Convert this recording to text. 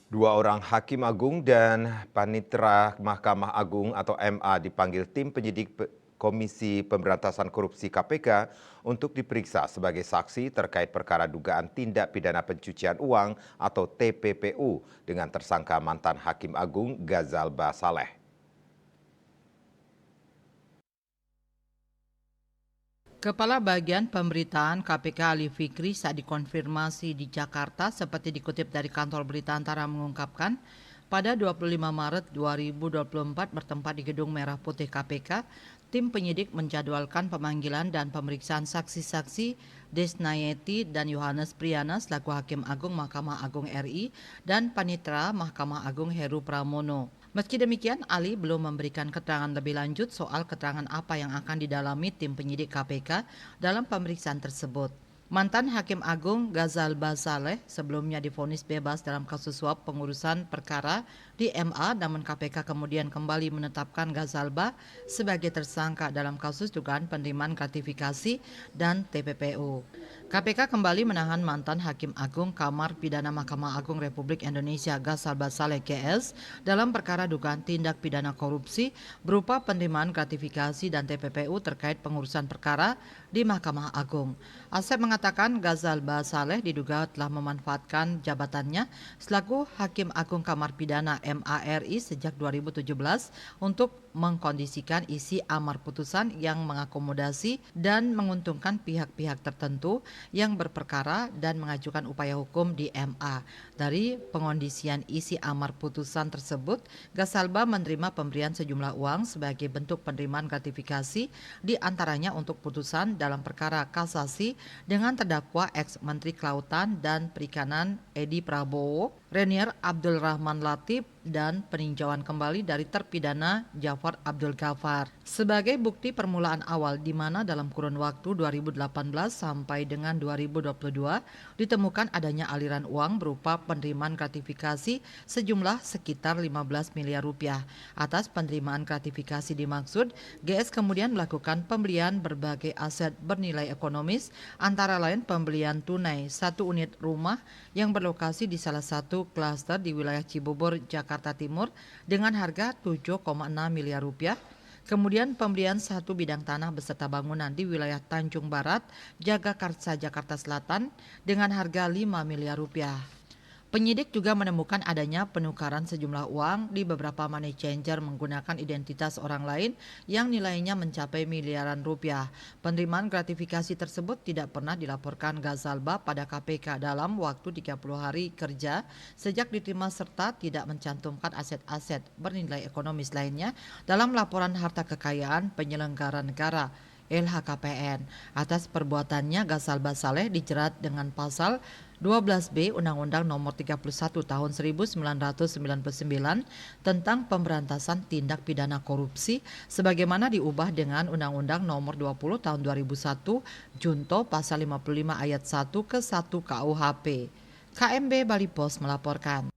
Dua orang Hakim Agung dan Panitera Mahkamah Agung atau MA dipanggil tim penyidik Komisi Pemberantasan Korupsi KPK untuk diperiksa sebagai saksi terkait perkara dugaan tindak pidana pencucian uang atau TPPU dengan tersangka mantan Hakim Agung Ghazal Basaleh. Kepala Bagian Pemberitaan KPK Ali Fikri saat dikonfirmasi di Jakarta seperti dikutip dari kantor berita Antara mengungkapkan pada 25 Maret 2024 bertempat di Gedung Merah Putih KPK, tim penyidik menjadwalkan pemanggilan dan pemeriksaan saksi-saksi Desnayeti dan Yohanes Priyana selaku Hakim Agung Mahkamah Agung RI dan Panitera Mahkamah Agung Heru Pramono. Meski demikian, Ali belum memberikan keterangan lebih lanjut soal keterangan apa yang akan didalami tim penyidik KPK dalam pemeriksaan tersebut. Mantan Hakim Agung Ghazal Basaleh sebelumnya divonis bebas dalam kasus suap pengurusan perkara di MA, namun KPK kemudian kembali menetapkan Ghazalba sebagai tersangka dalam kasus dugaan penerimaan gratifikasi dan TPPU. KPK kembali menahan mantan Hakim Agung Kamar Pidana Mahkamah Agung Republik Indonesia Ghazal Basaleh GS dalam perkara dugaan tindak pidana korupsi berupa penerimaan gratifikasi dan TPPU terkait pengurusan perkara di Mahkamah Agung. Asep mengatakan Ghazal Basaleh diduga telah memanfaatkan jabatannya selaku Hakim Agung Kamar Pidana MARI sejak 2017 untuk mengkondisikan isi amar putusan yang mengakomodasi dan menguntungkan pihak-pihak tertentu yang berperkara dan mengajukan upaya hukum di MA. Dari pengondisian isi amar putusan tersebut, Ghazalba menerima pemberian sejumlah uang sebagai bentuk penerimaan gratifikasi di antaranya untuk putusan dalam perkara kasasi dengan terdakwa ex-Menteri Kelautan dan Perikanan Edi Prabowo, Renier Abdul Rahman Latif, dan peninjauan kembali dari terpidana Jafar Abdul Ghaffar. Sebagai bukti permulaan awal di mana dalam kurun waktu 2018 sampai dengan 2022 ditemukan adanya aliran uang berupa penerimaan gratifikasi sejumlah sekitar 15 miliar rupiah. Atas penerimaan gratifikasi dimaksud, GS kemudian melakukan pembelian berbagai aset bernilai ekonomis antara lain pembelian tunai 1 unit rumah yang berlokasi di salah satu klaster di wilayah Cibubur, Jakarta Timur dengan harga 7,6 miliar rupiah. Kemudian pembelian 1 bidang tanah beserta bangunan di wilayah Tanjung Barat, Jagakarsa, Jakarta Selatan dengan harga 5 miliar rupiah. Penyidik juga menemukan adanya penukaran sejumlah uang di beberapa money changer menggunakan identitas orang lain yang nilainya mencapai miliaran rupiah. Penerimaan gratifikasi tersebut tidak pernah dilaporkan Ghazalba pada KPK dalam waktu 30 hari kerja sejak diterima serta tidak mencantumkan aset-aset bernilai ekonomis lainnya dalam laporan harta kekayaan penyelenggara negara LHKPN. Atas perbuatannya, Ghazal Basaleh dijerat dengan pasal 12B Undang-Undang Nomor 31 Tahun 1999 tentang pemberantasan tindak pidana korupsi sebagaimana diubah dengan Undang-Undang Nomor 20 Tahun 2001 Junto Pasal 55 Ayat 1 ke 1 KUHP. KMB Bali Pos melaporkan.